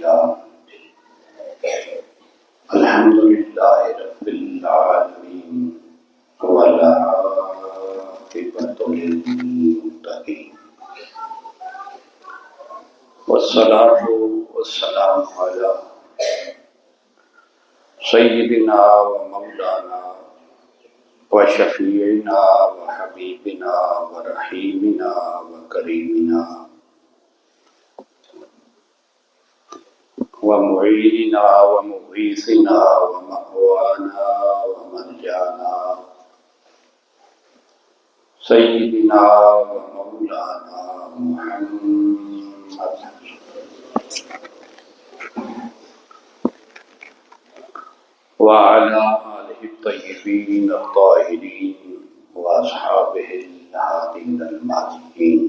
لله الحمد لله رب العالمين والعاقبة للمتقين والصلاة والسلام على سيدنا ومولانا وشفيعنا وحبيبنا ورحيمنا وكريمنا ومعيننا ومغيثنا ومأوانا وملجانا سيدنا ومولانا محمد وعلى آله الطيبين الطاهرين وأصحابه الهادين المهديين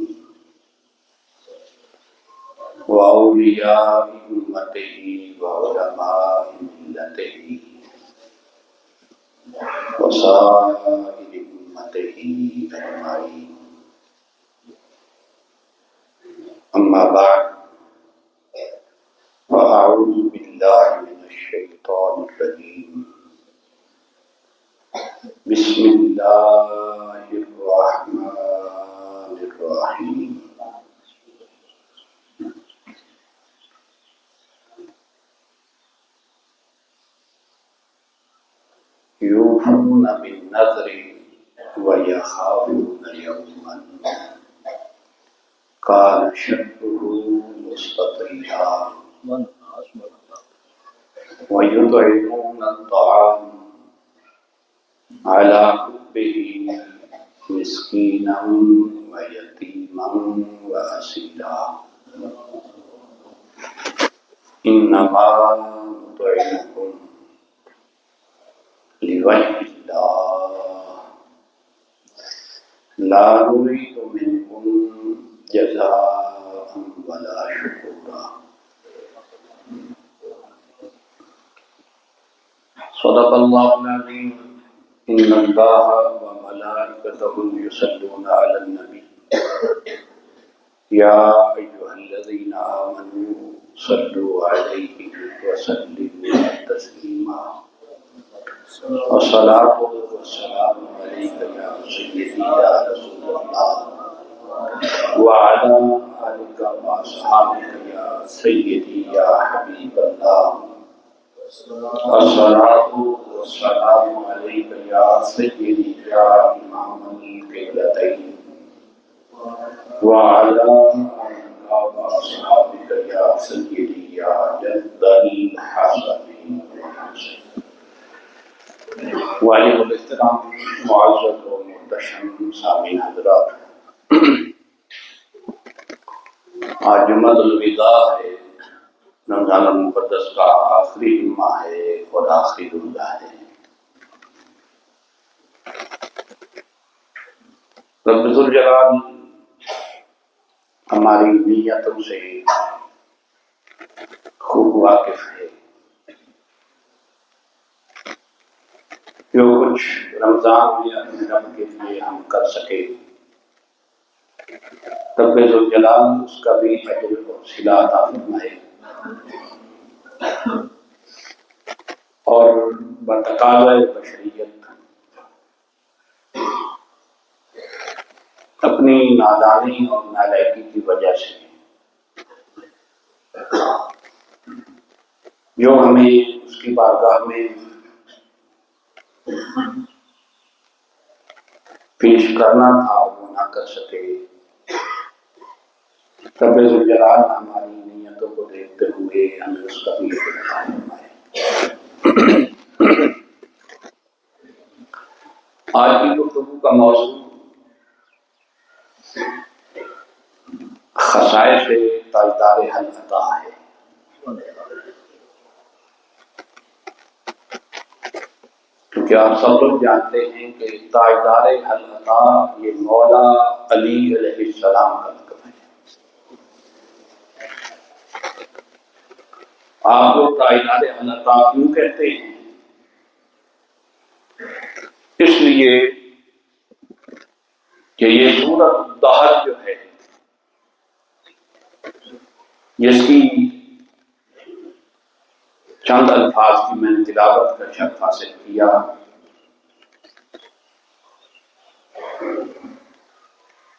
وأولياء أمته وعلماء ملته وسائر أمته أجمعين. أما بعد فأعوذ بالله من الشيطان الرجيم. بسم الله الرحمن الرحيم. يوفون بالنذر ويخافون يوما كان شره مستطيرا ويطعمون الطعام على حبه مسكينا ويتيما وأسيرا إنما نطعمكم لوجه الله لا نريد منكم جزاء ولا شكورا. صدق الله العظيم. إن الله وملائكته يصلون على النبي يا أيها الذين آمنوا صلوا عليه وسلموا تسليما. والصلاة والسلام عليك يا سيدي يا رسول الله وعلى آلك وأصحابك يا سيدي يا حبيب الله. الصلاة والسلام عليك يا سيدي يا إمام القبلتين وعلى آلك وأصحابك يا سيدي يا جد الحسنين. والد الاحترام معزز و محتشم سامعین حضرات، آج جمعۃ الوداع ہے، رمضان المقدس کا آخری جمعہ ہے اور آخری روزہ ہے۔ رب ذوالجلال ہماری نیتوں سے خوب واقف ہے۔ جو کچھ رمضان میں اپنے رب کے لیے ہم کر سکے، رب ذوالجلال اس کا بھی اجر اور صلہ عطا فرمائے، اور بتقاضۂ بشریت اپنی نادانی اور نالائکی کی وجہ سے جو ہمیں اس کی بارگاہ میں پیش کرنا تھا وہ نہ کر سکے۔ رب ذوالجلال ہماری نیتوں کو دیکھتے ہوئے ہمیں اس کا بھی اجر عطا فرمائے۔ آج کی گفتگو کا موضوع خصائص تاجدار حل عطا ہے۔ کیونکہ آپ سب لوگ جانتے ہیں کہ تاجدار حل عطا یہ مولا علی علیہ السلام کا لقب ہے۔ آپ لوگ تاجدار حل عطا کیوں کہتے ہیں؟ اس لیے کہ یہ سورۃ الدہر جو ہے، جس کی چند الفاظ کی میں نے تلاوت کا شرف حاصل کیا۔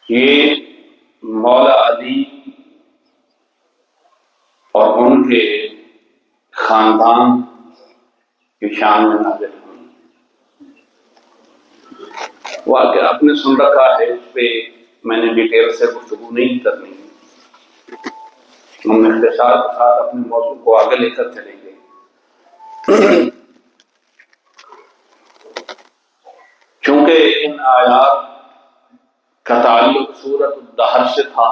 یہ مولا علی اور ان کے خاندان کی شان میں نازل ہوئی۔ واقعہ آپ نے سن رکھا ہے، اس پہ میں نے ڈیٹیل سے گفتگو نہیں کرنی، ہم اختصار کے ساتھ اپنے موضوع کو آگے لے کر چلیں گے۔ چونکہ ان آیات کا تعلق سورۃ الدہر سے تھا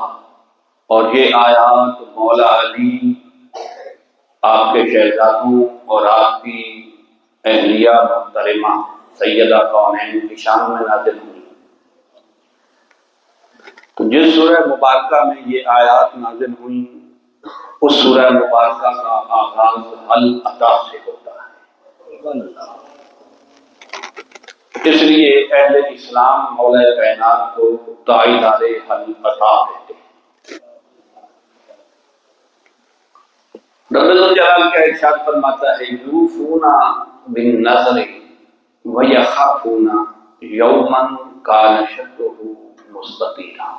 اور یہ آیات مولا علی، آپ کے شہزادوں اور آپ کی اہلیہ محترمہ سیدہ کونین کی شان میں نازل ہوئی، تو جس سورہ مبارکہ میں یہ آیات نازل ہوئی اس سورہ مبارکہ کا آغاز العطا سے ہوتا ہے۔ اس لیے اہل اسلام مولا کائنات کو تائیدار العطا کہتے ہیں۔ رب الجلال کا ارشاد فرماتا ہے یوفون بالنذر ویخافون یوما کان شرہ مستطیرا۔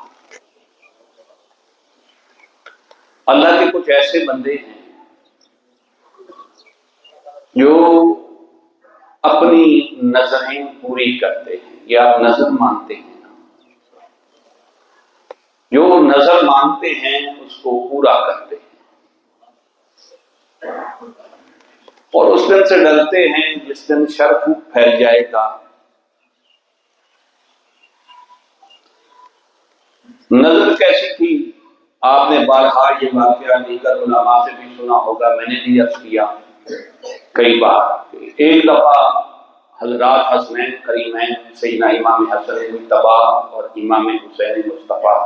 اللہ کے کچھ ایسے بندے ہیں جو اپنی نظریں پوری کرتے ہیں، یا نظر مانتے ہیں، جو نظر مانتے ہیں اس کو پورا کرتے ہیں، اور اس دن سے ڈرتے ہیں جس دن شر پھیل جائے گا۔ نظر کیسی تھی؟ آپ نے بارہا یہ واقعہ دیگر علماء سے بھی سنا ہوگا، میں نے بھی عرض کیا کئی بار۔ ایک دفعہ حضرات حسنین کریمین سیدنا امام حسن مجتبی اور امام حسین مصطفیٰ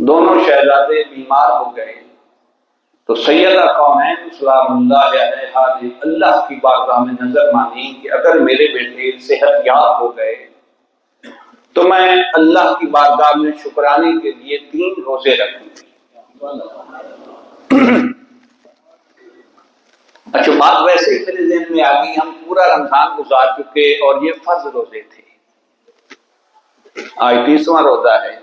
دونوں شہزادے بیمار ہو گئے، تو سیدہ کونین سلام اللہ علیہا نے اللہ کی بارگاہ میں نظر مانی کہ اگر میرے بیٹے صحت یاب ہو گئے تو میں اللہ کی بارگاہ میں شکرانے کے لیے 3 روزے رکھوں گی۔ اچھا، بات ویسے ہی میرے ذہن میں آ گئی، ہم پورا رمضان گزار چکے اور یہ فرض روزے تھے، آج 30واں روزہ ہے،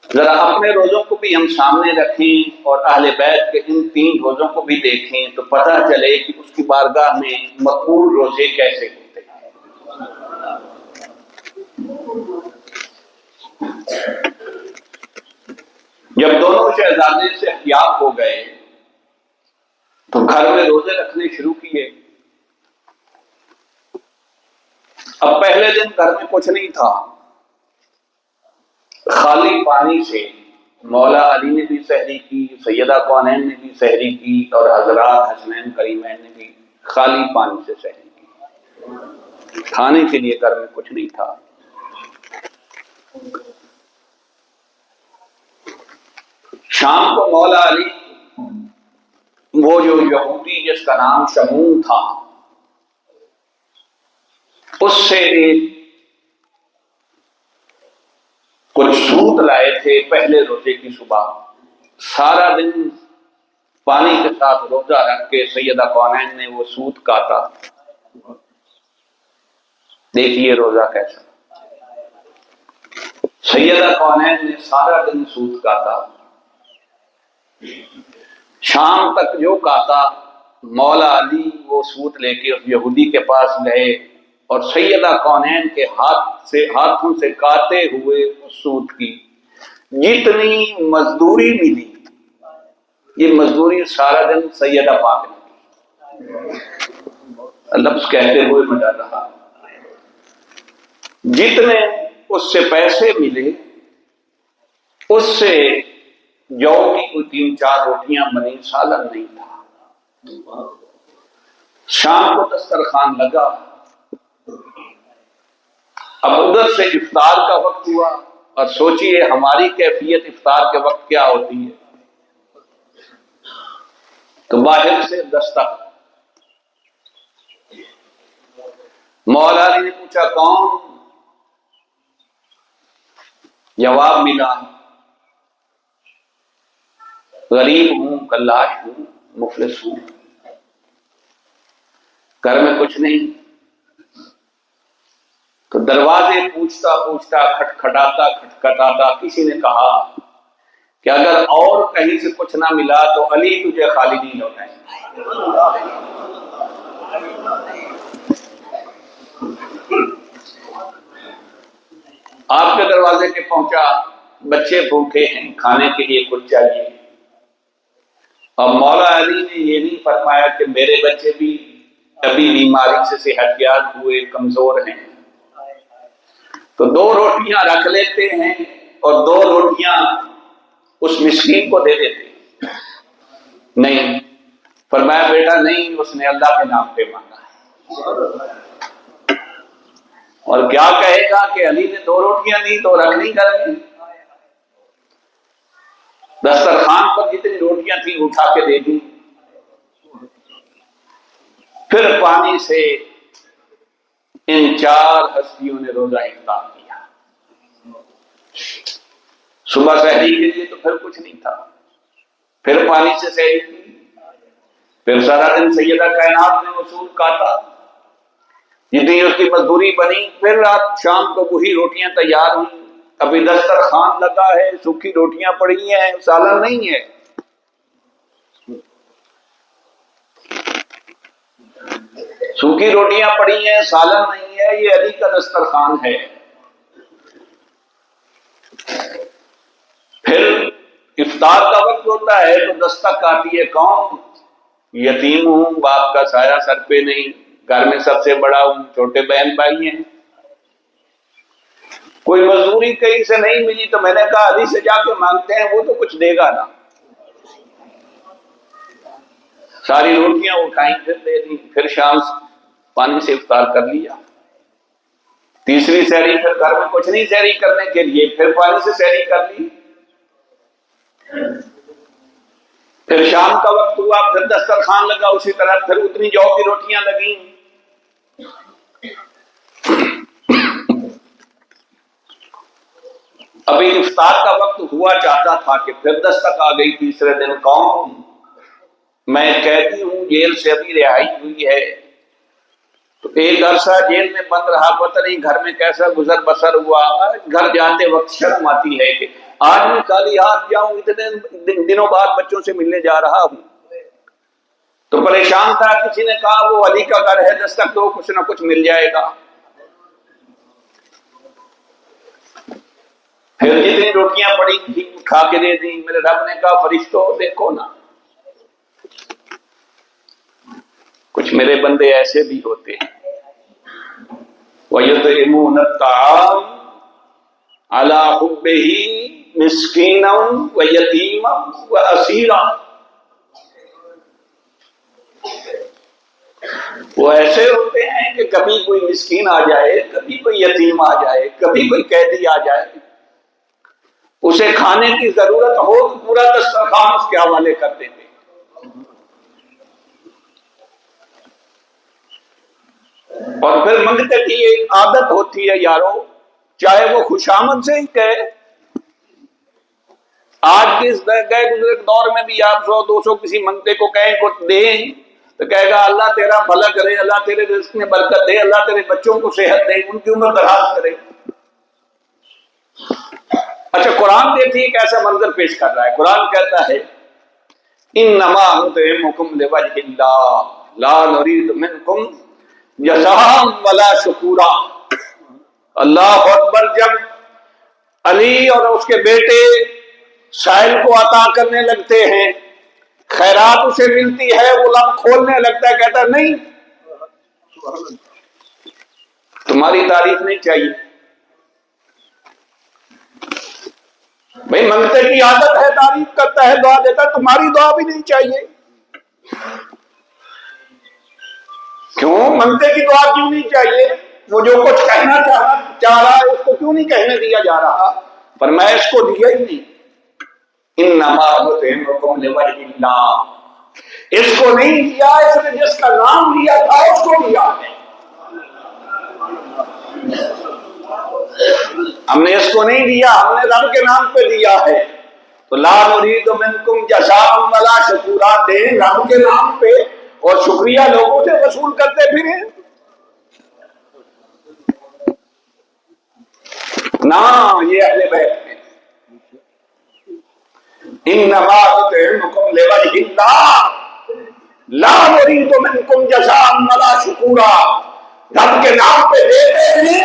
ذرا اپنے روزوں کو بھی ہم سامنے رکھیں اور اہل بیت کے ان 3 روزوں کو بھی دیکھیں تو پتہ چلے کہ اس کی بارگاہ میں مقبول روزے کیسے ہوتے ہیں۔ جب دونوں شہزادے صحتیاب ہو گئے تو گھر میں روزے رکھنے شروع کیے۔ اب پہلے دن گھر میں کچھ نہیں تھا، خالی پانی سے مولا علی نے بھی سحری کی، سیدہ کونین نے بھی سحری کی، اور حضرات حسنین کریمین نے بھی خالی پانی سے سحری کی۔ کھانے کے لیے گھر میں کچھ نہیں تھا۔ شام کو مولا علی، وہ جو یہودی جس کا نام شمون تھا، اس سے کچھ سوت لائے تھے پہلے روزے کی صبح۔ سارا دن پانی کے ساتھ روزہ رکھ کے سیدہ کونین نے وہ سوت کاٹا۔ دیکھیے روزہ کیسا، سیدہ کونین نے سارا دن سوت کاٹا، شام تک جو کاتا مولا علی وہ سوت لے کے اس یہودی کے پاس گئے اور سیدہ کونین کے ہاتھوں سے کاتے ہوئے اس سوت کی جتنی مزدوری ملی، یہ مزدوری سارا دن سیدہ پاک نے کی۔ لفظ کہتے ہوئے میں ڈر رہا، جتنے اس سے پیسے ملے اس سے جو کی کوئی 3-4 روٹیاں بنی، سالن نہیں تھا۔ شام کو دسترخوان لگا، اب ادھر سے افطار کا وقت ہوا، اور سوچئے ہماری کیفیت افطار کے وقت کیا ہوتی ہے۔ تو باہر سے دستک، مولا علی نے پوچھا کون؟ جواب ملا غریب ہوں، کلاش ہوں، مفلس ہوں، گھر میں کچھ نہیں، تو دروازے پوچھتا پوچھتا کھٹکھٹاتا کھٹکھٹاتا کسی نے کہا کہ اگر اور کہیں سے کچھ نہ ملا تو علی تجھے خالی نہیں لوٹائیں گے۔ آپ کے دروازے پہ پہنچا، بچے بھوکے ہیں، کھانے کے لیے کچھ چاہیے، اور مولا علی نے یہ نہیں فرمایا کہ میرے بچے بھی ابھی بیماری سے صحت یاب ہوئے، کمزور ہیں، تو 2 روٹیاں رکھ لیتے ہیں اور 2 روٹیاں اس مسکین کو دے دیتے ہیں۔ نہیں، فرمایا بیٹا نہیں، اس نے اللہ کے نام پہ مانگا ہے، اور کیا کہے گا کہ علی نے 2 روٹیاں دی تو رکھ نہیں کر دی، دسترخوان پر جتنی روٹیاں تھیں اٹھا کے دے دی۔ پھر پانی سے ان 4 ہستیوں نے روزہ افطار کیا۔ صبح سحری کے لیے تو پھر کچھ نہیں تھا، پھر پانی سے سحری کی، پھر سارا دن سیدہ کائنات نے اصول کاٹا، جتنی اس کی مزدوری بنی، پھر رات شام کو وہی روٹیاں تیار ہوئی، ابھی دسترخوان لگا ہے، سوکھی روٹیاں پڑی ہیں، سالن نہیں ہے۔ سوکھی روٹیاں پڑی ہیں، سالن نہیں ہے، یہ علی کا دسترخوان ہے۔ پھر افطار کا وقت ہوتا ہے تو دستک آتی ہے، کون؟ یتیم ہوں، باپ کا سایہ سر پہ نہیں، گھر میں سب سے بڑا ہوں، چھوٹے بہن بھائی ہیں، کوئی مزدوری کہیں سے نہیں ملی، تو میں نے کہا علی سے جا کے مانگتے ہیں، وہ تو کچھ دے گا نا۔ ساری روٹیاں اٹھائیں، پھر دے دی، پھر شام پانی سے افطار کر لیا۔ تیسری سحری، پھر گھر میں کچھ نہیں سحری کرنے کے لیے، پھر پانی سے سحری کر لی۔ پھر شام کا وقت ہوا، پھر دسترخوان لگا اسی طرح، پھر اتنی جو کی روٹیاں لگیں۔ ابھی افطار کا وقت ہوا چاہتا تھا کہ پھر دستک آ گئی تیسرے دن، کون؟ میں قیدی ہوں، جیل سے ابھی رہائی ہوئی ہے، تو ایک عرصہ جیل میں بند رہا، پتہ نہیں گھر میں کیسا گزر بسر ہوا۔ گھر جاتے وقت شرم آتی ہے کہ آج میں خالی ہاتھ جاؤں، اتنے دنوں بعد بچوں سے ملنے جا رہا ہوں، تو پریشان تھا۔ کسی نے کہا وہ علی کا گھر ہے، دستک دو، کچھ نہ کچھ مل جائے گا۔ پھر جتنی روٹیاں پڑی تھی کھا کے دے دی۔ میرے رب نے کہا فرشتوں دیکھو نا، کچھ میرے بندے ایسے بھی ہوتے ہیں، وَيُطْعِمُونَ الطَّعَامَ عَلَىٰ حُبِّهِ مِسْكِينًا وَيَتِيمًا وَأَسِيرًا۔ وہ ایسے ہوتے ہیں کہ کبھی کوئی مسکین آ جائے، کبھی کوئی یتیم آ جائے، کبھی کوئی قیدی آ جائے، اسے کھانے کی ضرورت ہو تو پورا دسترخوان اس کے حوالے کر دیتے۔ اور پھر منگتے کی ایک عادت ہوتی ہے یارو، چاہے وہ خوشامد سے ہی کہے۔ آج کے اس گئے گزرے دور میں بھی آپ 100-200 کسی منگتے کو کہیں کچھ دیں تو کہے گا اللہ تیرا بھلا کرے، اللہ تیرے رزق میں برکت دے، اللہ تیرے بچوں کو صحت دے، ان کی عمر دراز کرے۔ اچھا قرآن دیکھیے کیسا منظر پیش کر رہا ہے۔ قرآن کہتا ہے انما نطعمکم لوجہ اللہ لا نرید منکم جزاء ولا شکورا۔ اللہ اکبر۔ جب علی اور اس کے بیٹے سائل کو عطا کرنے لگتے ہیں، خیرات اسے ملتی ہے، وہ لب کھولنے لگتا ہے، کہتا ہے نہیں تمہاری تعریف نہیں چاہیے۔ بھئی منگتے کی عادت ہے، تعریف کرتا ہے، دعا دیتا ہے، تمہاری دعا بھی نہیں چاہیے۔ کیوں منگتے کی دعا کیوں نہیں چاہیے؟ وہ جو کچھ کہنا چاہ رہا ہے اس کو کیوں نہیں کہنے دیا جا رہا؟ پر میں اس کو دیا ہی نہیں۔ انما نطعمکم لوجہ اللہ، اس کو نہیں دیا، اس نے جس کا نام لیا تھا اس کو دیا ہے۔ ہم نے اس کو نہیں دیا، ہم نے رب کے نام پہ دیا ہے۔ تو لا نرید منکم جزاء ولا شکورا، دیں رب کے نام پہ اور شکریہ لوگوں سے وصول کرتے پھریں؟ نہ، یہ اہل بیت ہیں۔ انما نطعمکم لوجہ اللہ لا نرید منکم جزاء ولا شکورا۔ رب کے نام پہ دیتے ہیں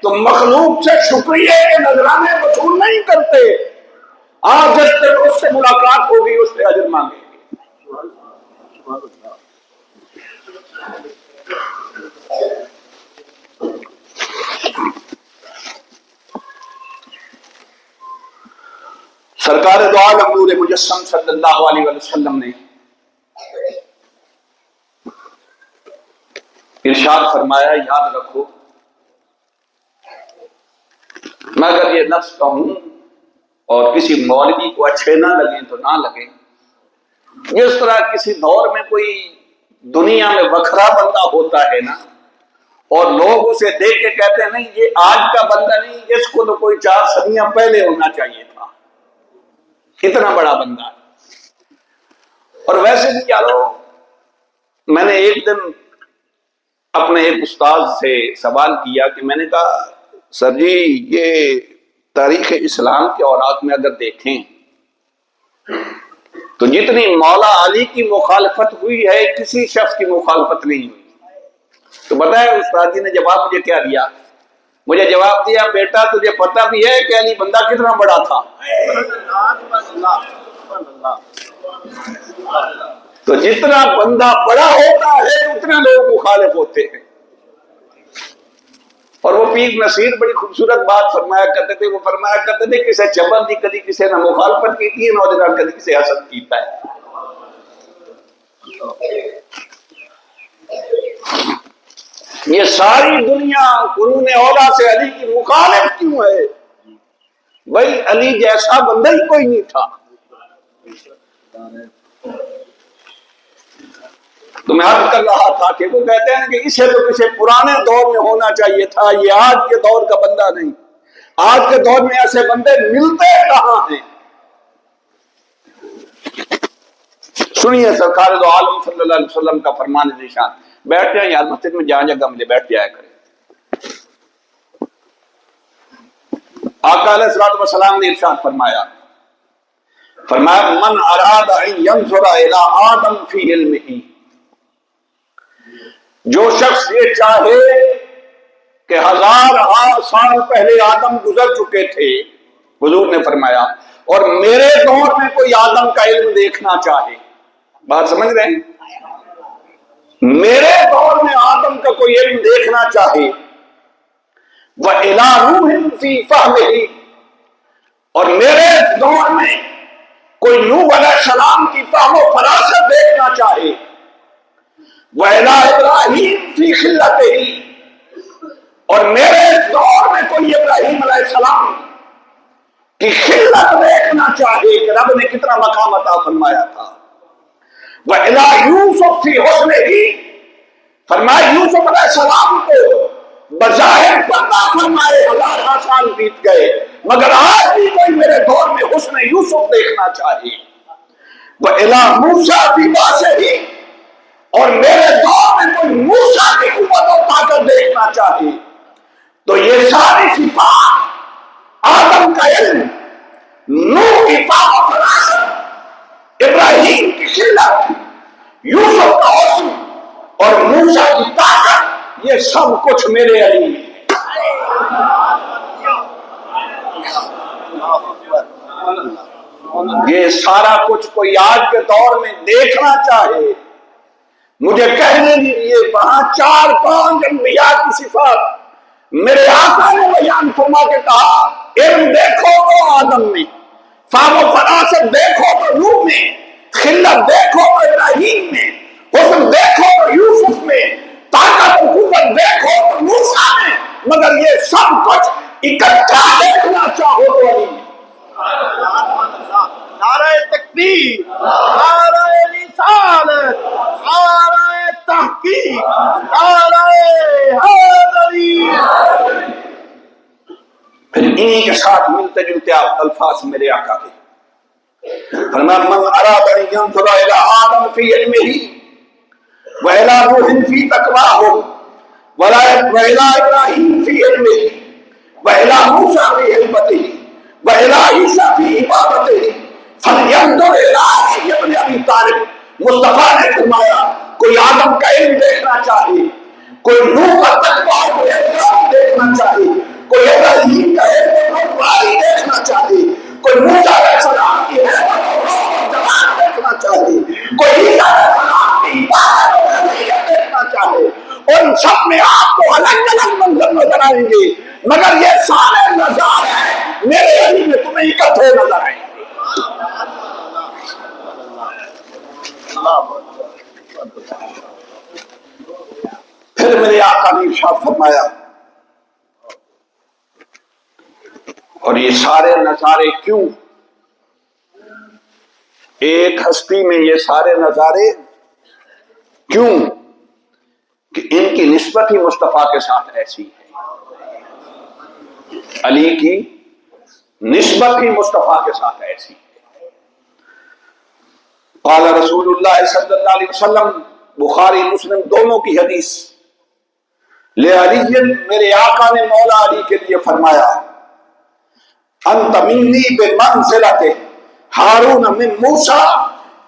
تو مخلوق سے شکریہ کے نذرانے وصول نہیں کرتے۔ آج جس دن اس سے ملاقات ہوگی اس سے اجر مانگیں گے۔ سرکار دو عالم نور مجسم صلی اللہ علیہ وسلم نے ارشاد فرمایا، یاد رکھو میں اگر یہ لفظ کہوں اور کسی مولوی کو اچھے نہ لگیں تو نہ لگیں، جس طرح کسی دور میں کوئی دنیا میں وکھرا بندہ ہوتا ہے نا، اور لوگ اسے دیکھ کے کہتے ہیں نہیں یہ آج کا بندہ نہیں، اس کو تو کوئی 4 صدیاں پہلے ہونا چاہیے تھا، اتنا بڑا بندہ ہے۔ اور ویسے بھی یارو، میں نے ایک دن اپنے ایک استاد سے سوال کیا کہ میں نے کہا سر جی یہ تاریخ اسلام کے اوراق میں اگر دیکھیں تو جتنی مولا علی کی مخالفت ہوئی ہے کسی شخص کی مخالفت نہیں ہوئی۔ تو بتایا استاد جی نے جواب مجھے کیا دیا؟ مجھے جواب دیا، بیٹا تجھے پتہ بھی ہے کہ علی بندہ کتنا بڑا تھا؟ تو جتنا بندہ بڑا ہوتا ہے اتنا لوگ مخالف ہوتے ہیں۔ اور وہ پیر نصیر بڑی خوبصورت بات فرمایا کرتے تھے، وہ فرمایا کرتے تھے کسے چبل دی کدی کسے نہ مخالفت کی تھی، نوجوان کدی کسے حسد کیتا ہے۔ یہ ساری دنیا قرون اولا سے علی کی مخالف کیوں ہے؟ بھائی علی جیسا بندہ ہی کوئی نہیں تھا۔ تو میں عرض کر رہا تھا کہ وہ کہتے ہیں کہ اسے تو کسی پرانے دور میں ہونا چاہیے تھا، یہ آج کے دور کا بندہ نہیں۔ آج کے دور میں ایسے بندے ملتے کہاں ہیں؟ سنیے سرکار دو عالم صلی اللہ علیہ وسلم کا فرمان ذیشان۔ بیٹھ جائیں یار، مسجد میں جہاں جگہ ملے بیٹھ جایا کریں۔ آقا علیہ الصلوۃ والسلام نے ارشاد فرمایا من اراد ان ينظر الى آدم فی علمہ، جو شخص یہ چاہے کہ 1000 سال پہلے آدم گزر چکے تھے، حضور نے فرمایا، اور میرے دور میں کوئی آدم کا علم دیکھنا چاہے، بات سمجھ رہے ہیں؟ میرے دور میں آدم کا کوئی علم دیکھنا چاہے، وَإِلَىٰ نُوحٍ فِي فَهْمِهِ، اور میرے دور میں کوئی نوح علیہ السلام کی فہم و فراست دیکھنا چاہے، وَإِلَىٰ إِبْرَاهِيمَ فِي خِلَّتِهِ، اور میرے دور میں کوئی ابراہیم علیہ السلام کی خلت دیکھنا چاہے کہ رب نے کتنا مقام عطا فرمایا تھا، وَإِلَىٰ يُوسُفَ فِي حُسْنِهِ، فرمایا یوسف علیہ السلام کو بظاہر پردہ فرمائے 1000 سال بیت گئے مگر آج بھی کوئی میرے دور میں حسن یوسف دیکھنا چاہیے، وَإِلَىٰ مُوسَىٰ فِي بَأْسِهِ، اور میرے دور میں کوئی موسیٰ کی قوت و طاقت دیکھنا چاہیے، تو یہ ساری صفات، آدم کا علم، نوح کی فہم و فراست، ابراہیم کی خلت، یوسف کا حسن اور موسیٰ کی طاقت، یہ سب کچھ میرے علی میں ہے۔ یہ سارا کچھ کوئی آج کے دور میں دیکھنا چاہے، مجھے کہنے دیجیے وہاں 4-5 انبیاء کی صفات میرے آقا نے بیان فرما کے کہا، علم دیکھو تو آدم میں، فہم و فراست دیکھو تو نوح میں، خلت دیکھو تو ابراہیم میں، حسن دیکھو تو یوسف میں، طاقت و قوت دیکھو تو موسیٰ میں، مگر یہ سب کچھ اکٹھا دیکھنا چاہو تو علی میں۔ نعرہ تکبیر، نعرہ رسالت، نعرہ تحقیق، نعرہ حیدری۔ پھر انہی کے ساتھ ملتے جلتے الفاظ میرے آقا کے، فرمایا من اراد ان ينظر الى آدم فی علمہ وإلی نوح فی تقواہ وإلی ابراہیم فی علمہ وإلی موسیٰ فی حکمتہ وإلی عیسیٰ فی عبادتہ فلینظر الی ابن ابی طالب. مصطفیٰ نے فرمایا کوئی آدم کا علم دیکھنا چاہے، کوئی نوح کا تقویٰ دیکھنا چاہے، کوئی ابراہیم کا علم دیکھنا چاہے، کوئی موسیٰ علیہ السلام کی جماعت دیکھنا چاہے، کوئی عیسیٰ علیہ السلام کی عبادت دیکھنا چاہے، ان سب میں آپ کو الگ الگ منظر نظر آئیں گے، مگر یہ سارے نظارے میرے علی میں تمہیں اکٹھے نظر آئیں گے. پھر میرے آقا نے ارشاد فرمایا اور یہ سارے نظارے کیوں؟ ایک ہستی میں یہ سارے نظارے کیوں؟ کہ ان کی نسبت ہی مصطفیٰ کے ساتھ ایسی ہے. علی کی نسبت ہی مصطفیٰ کے ساتھ ایسی ہے. قال رسول اللہ صلی اللہ علیہ وسلم، بخاری مسلم دونوں کی حدیث، لعلی، میرے آقا نے مولا علی کے لیے فرمایا انت منی بمنزلۃ ہارون من موسیٰ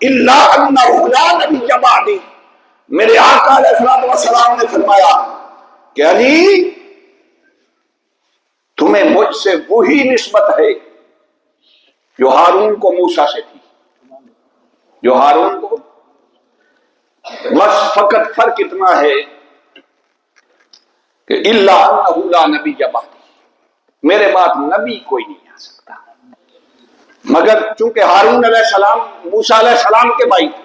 الا انہ لا نبی بعدی. میرے آقا علیہ السلام نے فرمایا کہ علی تمہیں مجھ سے وہی نسبت ہے جو ہارون کو موسیٰ سے تھی، جو ہارون کو، بس فقط فرق اتنا ہے کہ الا انہ لا نبی بعدی، میرے بعد نبی کوئی نہیں آ سکتا. مگر چونکہ ہارون علیہ السلام موسیٰ علیہ السلام کے بھائی تھے،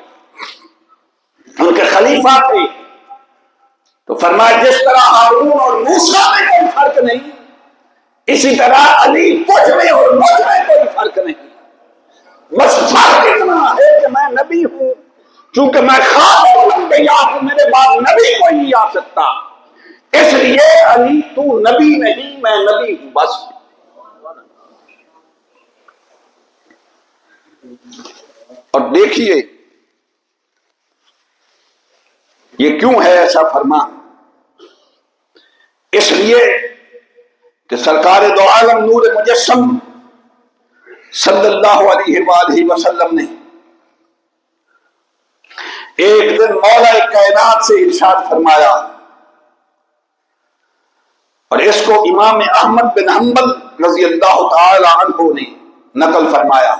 ان کے خلیفہ تھے، تو فرمایا جس طرح ہارون اور موسیٰ میں کوئی فرق نہیں، اسی طرح علی تجھ میں اور مجھ میں کوئی فرق نہیں. بس فرق اتنا ہے کہ میں نبی ہوں، چونکہ میں خاتم الانبیاء ہوں، میرے بعد نبی کوئی نہیں آ سکتا، اس لیے علی تو نبی نہیں میں نبی ہوں بس. اور دیکھیے یہ کیوں ہے ایسا فرمان؟ اس لیے کہ سرکار دو عالم نور مجسم صلی اللہ علیہ وآلہ وسلم نے ایک دن مولا کائنات سے ارشاد فرمایا، اور اس کو امام احمد بن حنبل رضی اللہ تعالی عنہ نے نقل فرمایا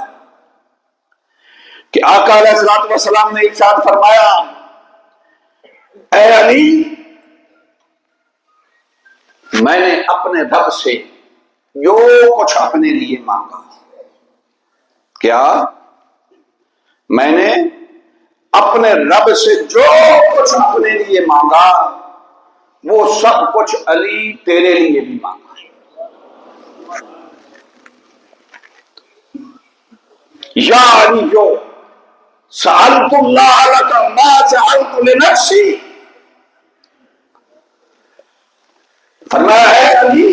کہ آقا علیہ الصلوۃ والسلام نے ارشاد فرمایا اے علی، میں نے اپنے رب سے جو کچھ اپنے لیے مانگا، کیا میں نے اپنے رب سے جو کچھ اپنے لیے مانگا وہ سب کچھ علی تیرے لیے بھی مانگا. یا علی جو سألت اللہ لک ما سألت لنفسی، فرمایا ہے علی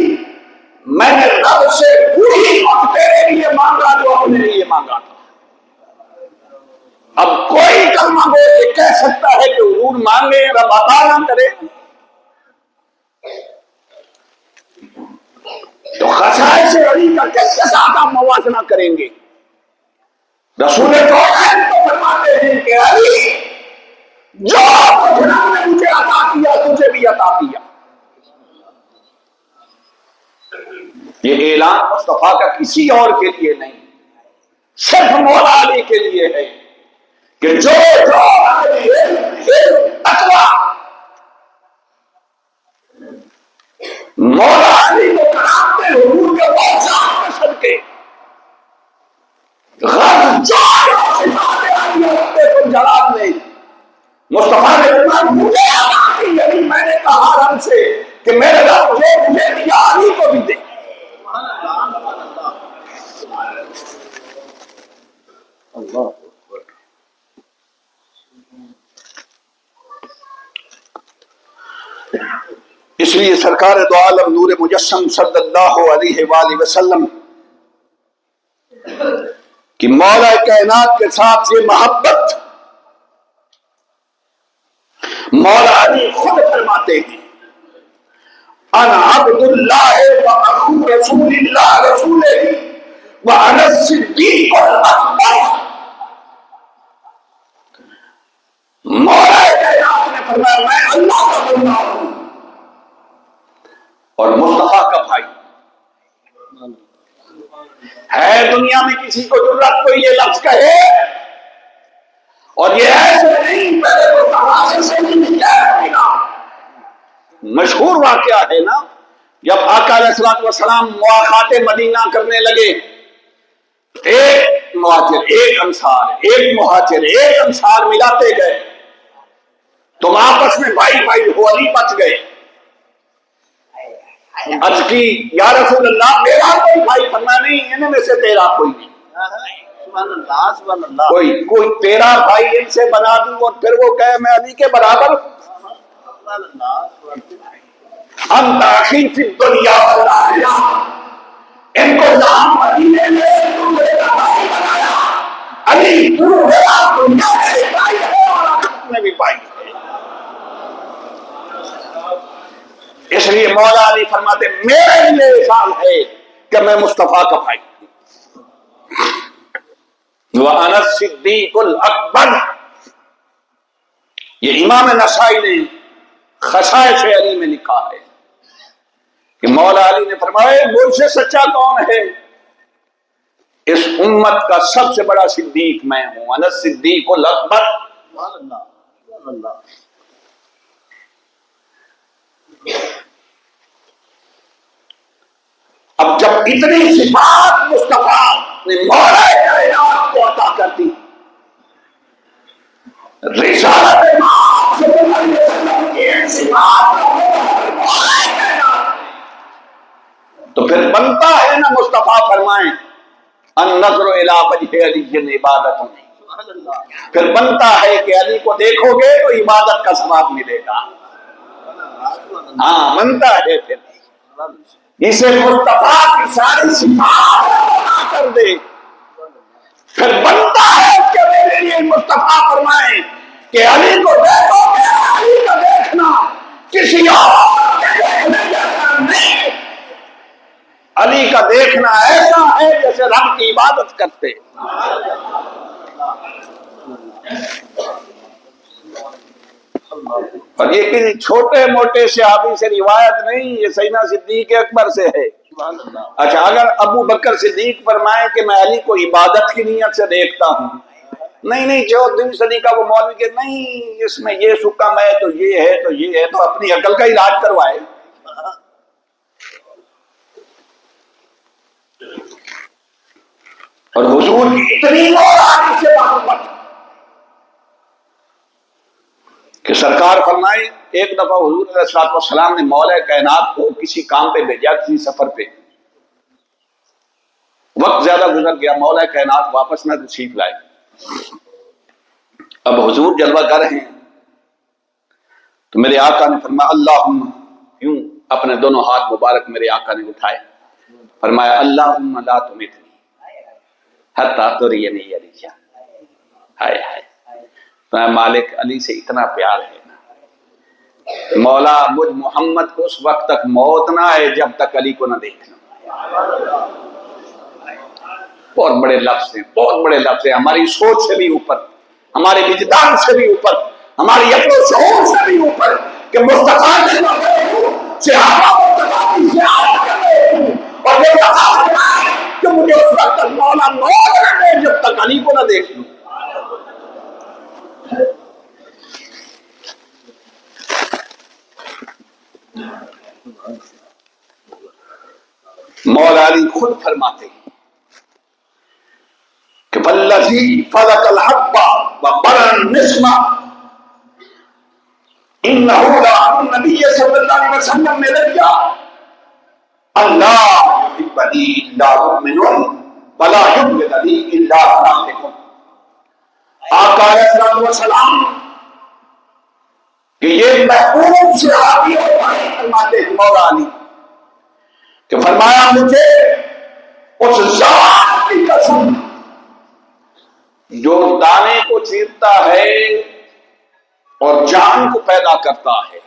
میں نے رب سے وہی کچھ تیرے لیے مانگا جو اپنے لیے مانگا تھا. اب کوئی کلمہ گو یہ کہہ سکتا ہے کہ حضور مانگے رب عطا نہ کرے؟ تو خصائص علی کا کس کے ساتھ آپ موازنہ کریں گے؟ رسول کونین تو فرماتے ہیں کہ علی جو کچھ رب نے مجھے عطا کیا تجھے بھی عطا کیا. یہ اعلان مصطفیٰ کا کسی اور کے لیے نہیں، صرف مولا علی کے لیے ہے کہ جو تقویٰ مولا علی کو کراتے حضور کے بہت صدقے غرض جو جلال نے مصطفیٰ نے مجھے عطا کی، یعنی میں نے کہا رب سے کہ میرے رب جو مجھے دیا علی کو بھی دے. اللہ اس لیے سرکار دو عالم نور مجسم صلی اللہ علیہ وآلہ وسلم کی مولا کائنات کے ساتھ یہ محبت مولا علی خود فرماتے ہیں انا عبد اللہ و اخو رسول اللہ رسولہ وانا الصدیق الاکبر. مولا کائنات نے فرمایا میں اللہ کا بندہ ہوں اور مصطفیٰ کا بھائی. ہے دنیا میں کسی کو ضرورت کوئی یہ لفظ کہے اور یہ ایسے نہیں پہلے مصطفیٰ سے نہیں کہے گا. مشہور واقعہ ہے نا جب آقا علیہ الصلوۃ والسلام مواخات مدینہ کرنے لگے ایک مہاجر ایک انصار ایک مہاجر ایک انصار ملاتے گئے تم آپس میں بھائی بھائی ہو. علی بچ گئے. عرض کی یا رسول اللہ میرا کوئی بھائی. فرمایا نہیں ان میں سے تیرا کوئی نہیں. کوئی تیرا بھائی ان سے بنا دوں اور پھر وہ کہے میں علی کے برابر. انت اخی فی الدنیا والآخرہ. ان کو جہاں مدینے میں میرا بھائی بنایا. علی تو میرا دنیا میں بھائی ہے اور آخرت میں بھی بھائی ہے. اس لیے مولا علی فرماتے میرے لیے احسان ہے کہ میں مصطفیٰ کا بھائی ہوں. وَأَنَا الصِّدِّيقُ الْأَكْبَرُ. یہ امام نسائی نے خصائص علی میں لکھا ہے کہ مولا علی نے فرمایا مجھ سے سچا کون ہے؟ اس امت کا سب سے بڑا صدیق میں ہوں. انا الصدیق الاکبر. اب جب اتنی صفات مصطفیٰ نے مولا کائنات کو عطا کر دی رسالت تو پھر بنتا ہے نا مصطفیٰ فرمائیں النظر الی وجہ علی عبادت. پھر بنتا ہے کہ علی کو دیکھو گے تو عبادت کا ثواب ملے گا. ہاں بنتا ہے. پھر اسے مصطفیٰ کی ساری صفات کر دے. پھر بنتا ہے کہ میرے لیے مصطفیٰ فرمائیں کہ علی کو دیکھو گے علی کا دیکھنا کسی اور کے دیکھنے جیسا نہیں. علی کا دیکھنا ایسا ہے جیسے رب کی عبادت کرتے. اور یہ کسی چھوٹے موٹے صحابی سے روایت نہیں, یہ سیدنا صدیق اکبر سے ہے. اچھا اگر ابو بکر صدیق فرمائے کہ میں علی کو عبادت کی نیت سے دیکھتا ہوں, نہیں 14ویں صدی کا وہ مولوی کہ نہیں اس میں یہ سکم ہے تو یہ ہے تو یہ ہے, تو اپنی عقل کا علاج کروائے. اور حضور کی اتنی مولانا سے محبت کہ سرکار فرمائے ایک دفعہ حضور علیہ السلام نے مولا کائنات کو کسی کام پہ بھیجا, کسی سفر پہ. وقت زیادہ گزر گیا, مولا کائنات واپس نہ تشریف لائے. اب حضور جلوہ گر ہیں تو میرے آقا نے فرمایا اللہم, یوں اپنے دونوں ہاتھ مبارک میرے آقا نے اٹھائے, فرمایا اللہم لا تمتنی حتی ترینی علی. ہائے ہائے, مالک علی سے اتنا پیار ہے نا, مولا مجھ محمد کو اس وقت تک موت نہ آئے جب تک علی کو نہ دیکھنا. بہت بڑے لفظ ہیں, بہت بڑے لفظ ہیں, ہماری سوچ سے بھی اوپر, ہمارے وجدان سے بھی اوپر, ہماری عقل و شعور سے بھی اوپر کہ مصطفیٰ اور کہ مجھے اس وقت تک مولا موت نہ دے جب تک علی کو نہ دیکھ لوں. مولا علی خود فرماتے ہیں کہ والذی فلق الحب وبرا النسمہ انہ لعن النبی صلی اللہ علیہ وسلم میں لگیا اللہ یحبنی الا مؤمن ولا یبغضنی الا منافق. آقا علیہ الصلوۃ والسلام کہ یہ محبوب صحابی فرماتے ہیں مولا علی کہ فرمایا مجھے اس ذات کی قسم جو دانے کو چیرتا ہے اور جان کو پیدا کرتا ہے۔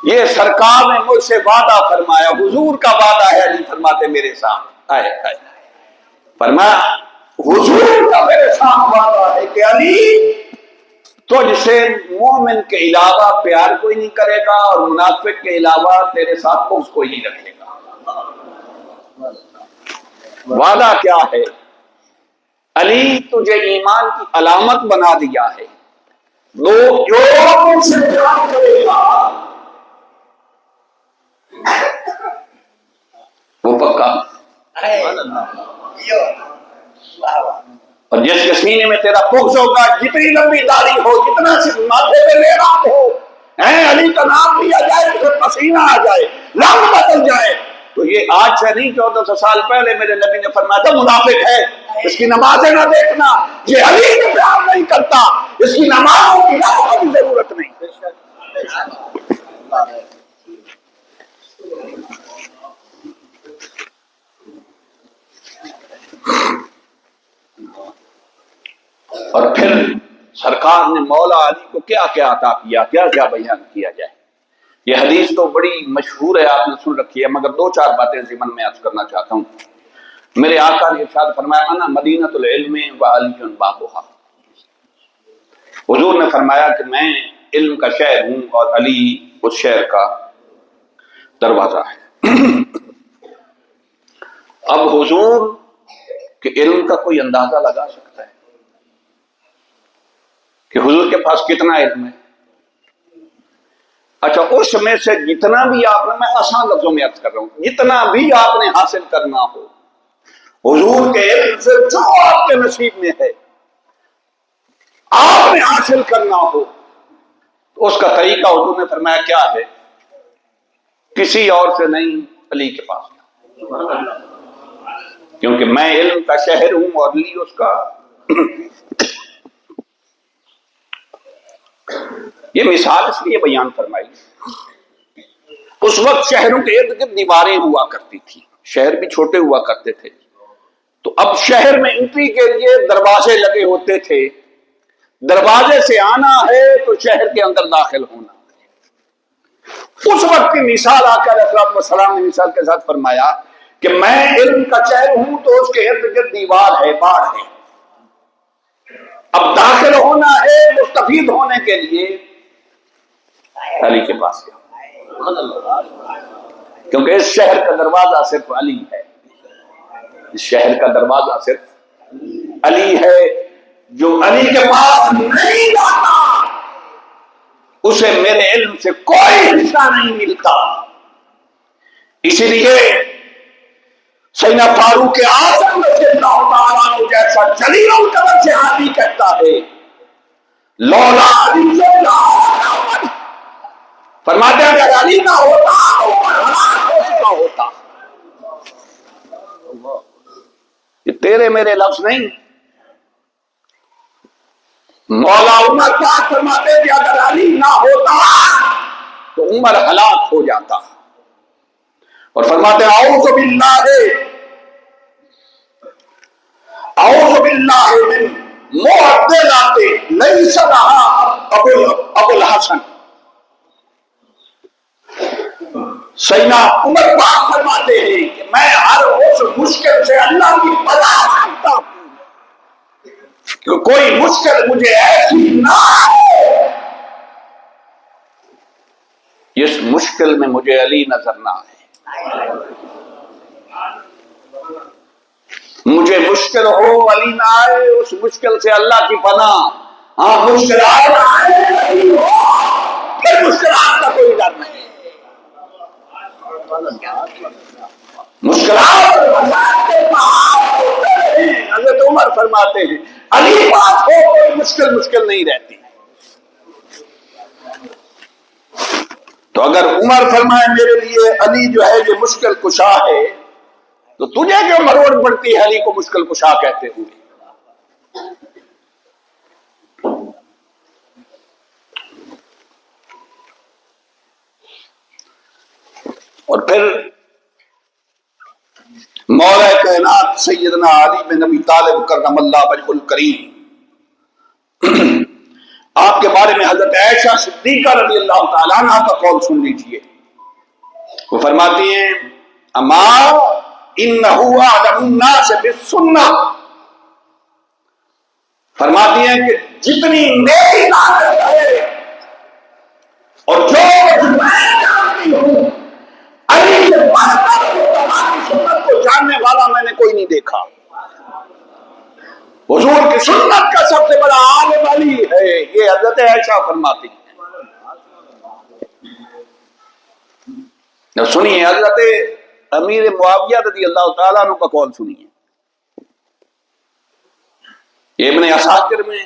یہ سرکار نے مجھ سے وعدہ فرمایا، حضور کا وعدہ ہے، علی فرماتے میرے ساتھ آئے فرمایا حضور کا میرے ساتھ وعدہ ہے کہ علی تجھ سے مومن کے علاوہ پیار کوئی نہیں کرے گا اور منافق کے علاوہ تیرے ساتھ بغض کوئی نہیں رکھے گا۔ وعدہ کیا ہے؟ علی تجھے ایمان کی علامت بنا دیا ہے، لوگ جو تم سے پیار کرے گا وہ پکا، اور جس کے سینے میں تیرا بغض ہوگا، جتنی لمبی داڑھی ہو، جتنا ماتھے پہ لیرا ہو، علی کا نام لیا جائے تو پسینہ آ جائے، رنگ بدل جائے، تو یہ آج سے نہیں 1400 سال پہلے میرے نبی نے فرمایا تھا منافق ہے، اس کی نمازیں نہ دیکھنا، یہ علی سے پیار نہیں کرتا، اس کی نمازوں کی رعایت کی ضرورت نہیں۔ اور پھر سرکار نے مولا علی کو کیا کیا عطا کیا، کیا کیا بیان کیا جائے۔ یہ حدیث تو بڑی مشہور ہے، آپ نے سن رکھی ہے، مگر دو چار باتیں ضمن میں عرض کرنا چاہتا ہوں۔ میرے آقا نے ارشاد فرمایا انا مدینۃ العلم وعلی بابھا، حضور نے فرمایا کہ میں علم کا شہر ہوں اور علی اس شہر کا دروازہ ہے۔ اب حضور کے علم کا کوئی اندازہ لگا سکتا ہے کہ حضور کے پاس کتنا علم ہے؟ اچھا، اس میں سے جتنا بھی آپ نے، میں آسان لفظوں میں عرض کر رہا ہوں، جتنا بھی آپ نے حاصل کرنا ہو حضور کے علم سے، جو آپ کے نصیب میں ہے آپ نے حاصل کرنا ہو، تو اس کا طریقہ حضور نے فرمایا کیا ہے؟ کسی اور سے نہیں، علی کے پاس، کیونکہ میں علم کا شہر ہوں اور علی اس کا۔ یہ مثال اس لیے بیان فرمائی، اس وقت شہروں کے ارد گرد دیواریں ہوا کرتی تھی، شہر بھی چھوٹے ہوا کرتے تھے، تو اب شہر میں انٹری کے لیے دروازے لگے ہوتے تھے، دروازے سے آنا ہے تو شہر کے اندر داخل ہونا۔ اس وقت کی مثال آقا علیہ الصلوۃ والسلام نے مثال کے ساتھ فرمایا کہ میں علم کا شہر ہوں تو اس کے ارد گرد دیوار ہے، باڑ ہے، اب داخل ہونا ہے مستفید ہونے کے لیے علی کے پاس گیا، کیونکہ اس شہر کا دروازہ صرف علی ہے، اس شہر کا دروازہ صرف علی ہے۔ جو علی کے پاس نہیں جاتا اسے میرے علم سے کوئی حصہ نہیں ملتا۔ اسی لیے سیدنا فاروق اعظم رضی اللہ تعالیٰ عنہ جیسا جلیل القدر صحابی کہتا ہے لولا علی فرماتے ہیں اگر علی نہ ہوتا تو عمر ہلاک ہو چکا ہوتا۔ یہ تیرے میرے لفظ نہیں، مولا عمر پاک فرماتے ہیں کہ اگر علی نہ ہوتا تو عمر ہلاک ہو جاتا، اور فرماتے ہیں اعوذ باللہ من معدلات لیس لہا ابو الحسن۔ سیدنا عمر پاک فرماتے ہیں کہ میں ہر اس مشکل سے اللہ کی پناہ مانگتا ہوں کہ کوئی مشکل مجھے ایسی نہ آئے اس مشکل میں مجھے علی نظر نہ آئے، مجھے مشکل ہو علی نہ آئے، اس مشکل سے اللہ کی پناہ۔ ہاں مشکلات آئے علی ہو پھر مشکلات کا کوئی ڈر نہیں، مشکلات حضرت عمر فرماتے ہیں علی پاس ہو کوئی مشکل نہیں رہتی۔ تو اگر عمر فرمائے میرے لیے علی جو ہے یہ مشکل کشا ہے، تو تجھے کیوں مروڑ پڑتی ہے علی کو مشکل کشا کہتے ہوئے؟ اور پھر مولا کائنات سیدنا علی بن ابی طالب کرم اللہ وجہہ الکریم، آپ آپ کے بارے میں حضرت عائشہ صدیقہ رضی اللہ تعالیٰ عنہ کا قول سن لیجئے. وہ فرماتی ہیں اما انہ اعلم الناس بالسنہ، فرماتی ہیں کہ جتنی میری عادت ہے اور جو میں جانتی ہوں، علی سے بڑھ کر قرآن کی سنت کو جاننے والا میں نے کوئی نہیں دیکھا. حضور کی سنت کا سب سے بڑا عالم علی ہے، یہ حضرت عائشہ فرماتی ہیں. سنیے حضرت امیر معاویہ رضی اللہ تعالیٰ عنہ کا قول سنیے. یہ ابن عساکر میں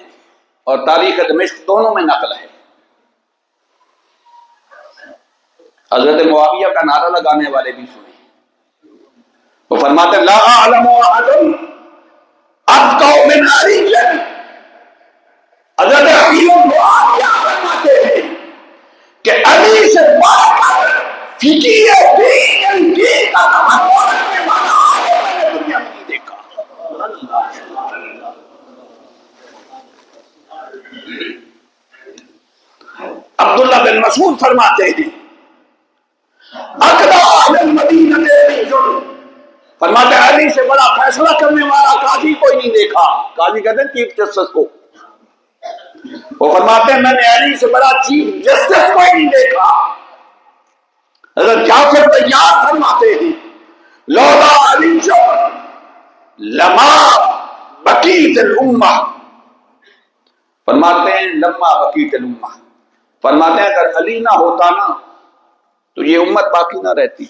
اور تاریخ دمشق دونوں میں نقل ہے. حضرت معاویہ کا نعرہ لگانے والے بھی سنے. وہ فرماتے ہیں لا اعلم احد افقہ من علی. حضرت امیر معاویہ فرماتے ہیں کہ علی سے بڑھ کر فقہ دین کا تفقہ رکھنے والا عالم میں نے دنیا میں نہیں دیکھا. عبداللہ بن مسعود فرماتے ہیں اقضا اہل المدینہ فرماتے ہیں علی سے بڑا فیصلہ کرنے والا قاضی کوئی نہیں دیکھا. قاضی کہتے ہیں چیف جسٹس کو. وہ فرماتے ہیں میں نے علی سے بڑا چیف جسٹس کوئی نہیں دیکھا. حضرت جعفر طیار فرماتے ہیں لولا علی لما بقیت الامہ، فرماتے ہیں لما بقیت الامہ، فرماتے ہیں اگر علی نہ ہوتا نا تو یہ امت باقی نہ رہتی،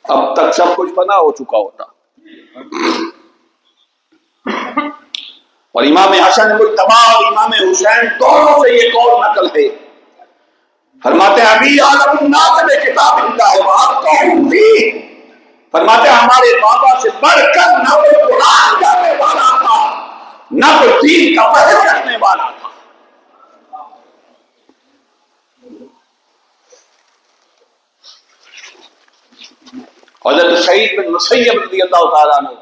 اب تک سب کچھ فنا ہو چکا ہوتا. اور امام حسن مجتبی اور امام حسین دونوں سے یہ قول نقل ہے. فرماتے ہیں ابھی عالم الناس بکتاب اللہ وافقہم فیہ، فرماتے ہیں ہمارے بابا سے بڑھ کر نہ کوئی قرآن جاننے والا تھا نہ کوئی دین کا فہم رکھنے والا تھا. حضرت سعید بن مسیب رضی اللہ تعالیٰ عنہ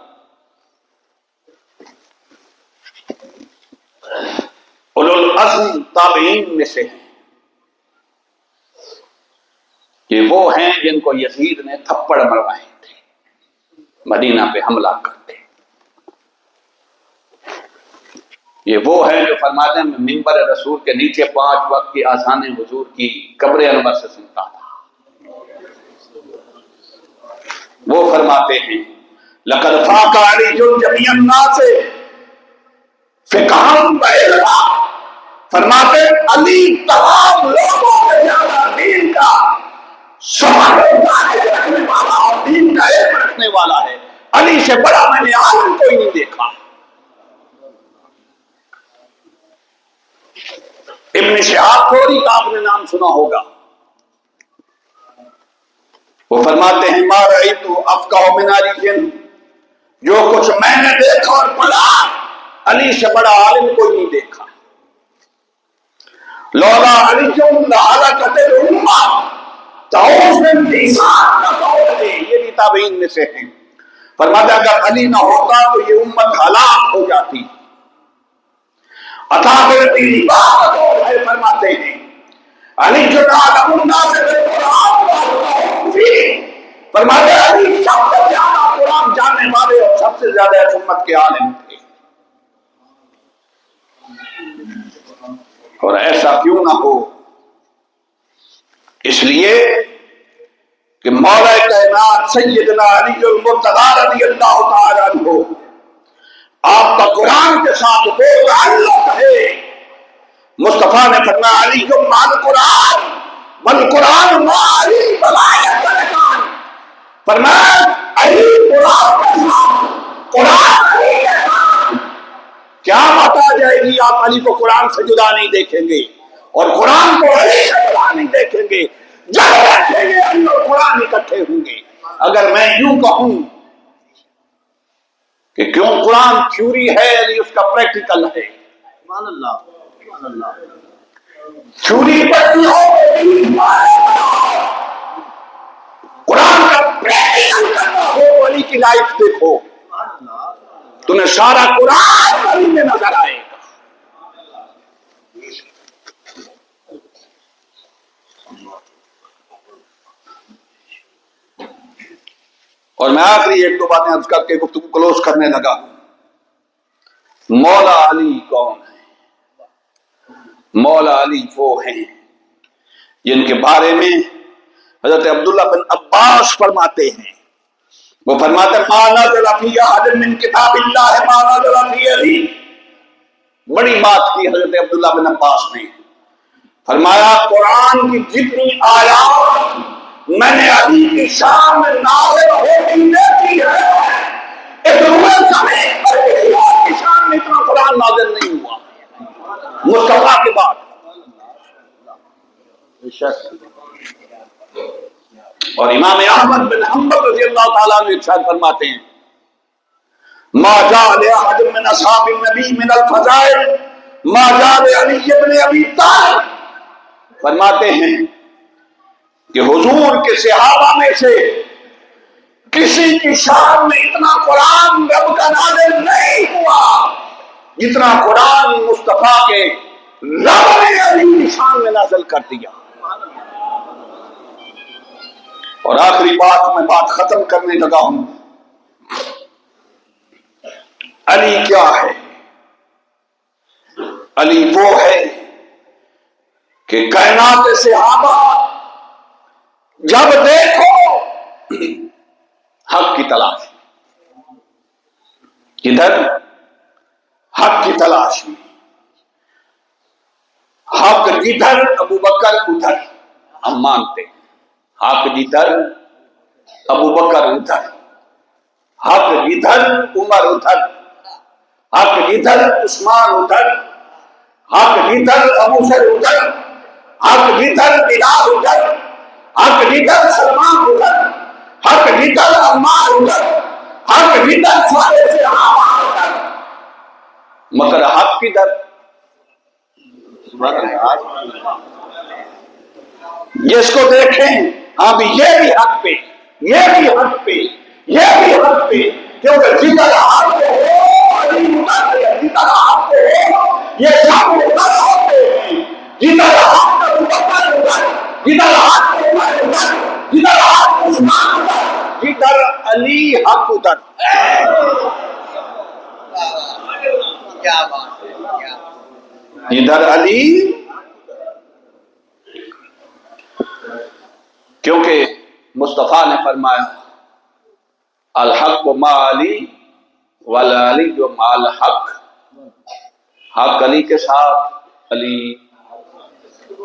اولو العزم تابعین میں سے ہیں. یہ وہ ہیں جن کو یزید نے تھپڑ مروائے تھے مدینہ پہ حملہ کرتے. یہ وہ ہیں جو فرماتے ہیں منبر رسول کے نیچے 5 وقت کی آذان حضور کی قبر انور سے سنتا تھا. وہ فرماتے ہیں لقد فاق علی جمیع الناس فقہم و علما، فرماتے ہیں علی تمام لوگوں سے زیادہ دین کا سمجھ رکھنے والا اور دین کا علم رکھنے والا ہے. علی سے بڑا میں نے عالم کوئی نہیں دیکھا. ابن شہاب تھوڑی کا آپ نے نام سنا ہوگا. وہ فرماتے ہیں ما رأیت افقہ من علی، جو کچھ میں نے دیکھا اور پڑھا علی سے بڑا عالم کوئی نہیں دیکھا. لولا علی لہلکت الامہ، یہ بھی تابعین میں سے ہیں. فرماتا اگر علی نہ ہوتا تو یہ امت ہلاک ہو جاتی. عطا تیری بات ہے فرماتے ہیں علی جو عالم الناس بالقرآن فرماتے ہیں علی سب سے زیادہ قرآن جاننے والے اور سب سے زیادہ امت کے عالم تھے. اور ایسا کیوں نہ ہو، اس لیے کہ مولا کائنات سیدنا علی المرتضی رضی اللہ تعالی عنہ آپ کا قرآن کے ساتھ وہ تعلق ہے. مصطفیٰ نے فرمایا علی مع القرآن والقرآن مع علی ولایت القرآن، فرمایا علی قرآن کے ساتھ قرآن علی کے ساتھ. قیامت آ جائے گی آپ علی کو قرآن سے جدا نہیں دیکھیں گے اور قرآن کو علی سے جدا نہیں دیکھیں گے. جب دیکھیں گے علی اور قرآن اکٹھے ہوں گے. اگر میں یوں کہوں کہ کیوں قرآن تھیوری ہے علی اس کا پریکٹیکل ہے، سبحان اللہ سبحان اللہ. تھیوری پڑھنی ہو قرآن کا پریکٹیکل کرنا ہو علی کی لائف دیکھو، تمہیں سارا قرآن علی میں نظر آئے گا. اور میں آخری ایک دو باتیں عرض کر کے گفتگو کلوز کرنے لگا ہوں. مولا علی کون ہے؟ مولا علی وہ ہیں جن کے بارے میں حضرت عبداللہ بن عباس فرماتے ہیں. وہ فرماتے ہیں ما نزل فی احد من کتاب اللہ ما نزل فی علی. بڑی بات کی حضرت عبداللہ بن عباس نے. فرمایا قرآن کی جتنی آیات میں نے علی کی شان میں نازل ہوتی دیکھی ہے اس روئے زمین پر کسی اور کی شان میں اتنا قرآن نازل نہیں ہوا مصطفیٰ کے بعد. اور امام احمد بن حنبل رضی اللہ تعالیٰ عنہ ارشاد فرماتے ہیں ما جاء لأحد من اصحاب النبی من الفضائل ما جاء لعلی بن ابی طالب. فرماتے ہیں کہ حضور کے صحابہ میں سے کسی کی شان میں اتنا قرآن رب کا نازل نہیں ہوا جتنا قرآن مصطفیٰ کے رب نے علی کی شان میں نازل کر دیا. اور آخری بات میں بات ختم کرنے لگا ہوں. علی کیا ہے؟ علی وہ ہے کہ کائنات صحابہ جب دیکھو حق کی تلاش کدھر؟ حق کی تلاش میں. حق جدھر ابو بکر ادھر. ہم مانتے ہیں حق جدھر ابو بکر ادھر. حق جدھر عمر ادھر. حق جدھر عثمان ادھر. حق جدھر ابو سر ادھر. حق جدھر بلال ادھر. حق جدھر سلمان ادھر. حق جدھر عمار ادھر. حق جدھر سارے صحابہ ادھر. مگر حق کدھر؟ جس کو دیکھیں ہاں بھی یہ بھی حق پہ یہ بھی حق پہ یہ بھی حق پہ کیونکہ جدھر حق پہ ہو علی ادھر ہے. جدھر حق پہ ہو یہ سب ادھر ہوتے ہیں. جدھر حق پہ ابو بکر ادھر. جدھر حق پہ عمر ادھر. جدھر حق پہ عثمان ادھر. جدھر علی حق ادھر. جدھر علی کیونکہ مصطفیٰ نے فرمایا الحق مع علی والعلی جو مع الحق. حق علی کے ساتھ علی.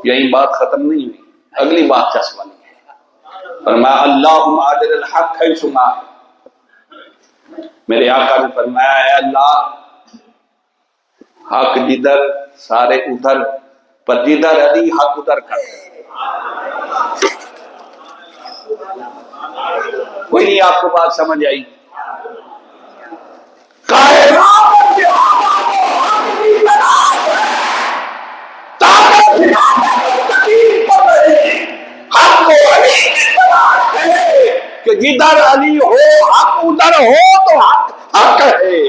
یہی بات ختم نہیں ہوئی. اگلی بات چسپانی ہے. فرمایا اللہم اجر الحق حیث ما. میرے آقا نے فرمایا اے اللہ حق جدھر سارے ادھر پر جدھر علی حق ادھر کر. کوئی نہیں آپ کو بات سمجھ آئی؟ کہ جدھر علی ہو حق ادھر ہو تو حق حق ہے.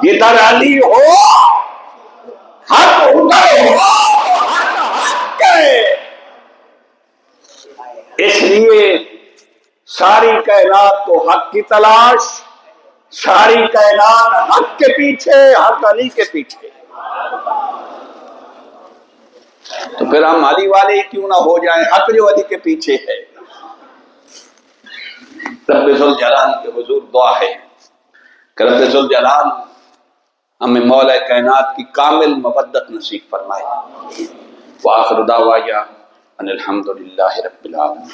جدھر علی ہو حق ادھر ہو تو حق حق ہے. اس لیے ساری کائنات کو حق کی تلاش. ساری کائنات حق کے پیچھے حق علی کے پیچھے. تو پھر ہم علی والے کیوں نہ ہو جائیں؟ حق جو علی کے پیچھے ہے. رب ذوالجلال کے حضور دعا ہے کہ رب ذوالجلال ہمیں مولا کائنات کی کامل مودت نصیب فرمائے. وآخر دعوانا ان الحمد للہ رب العالمین.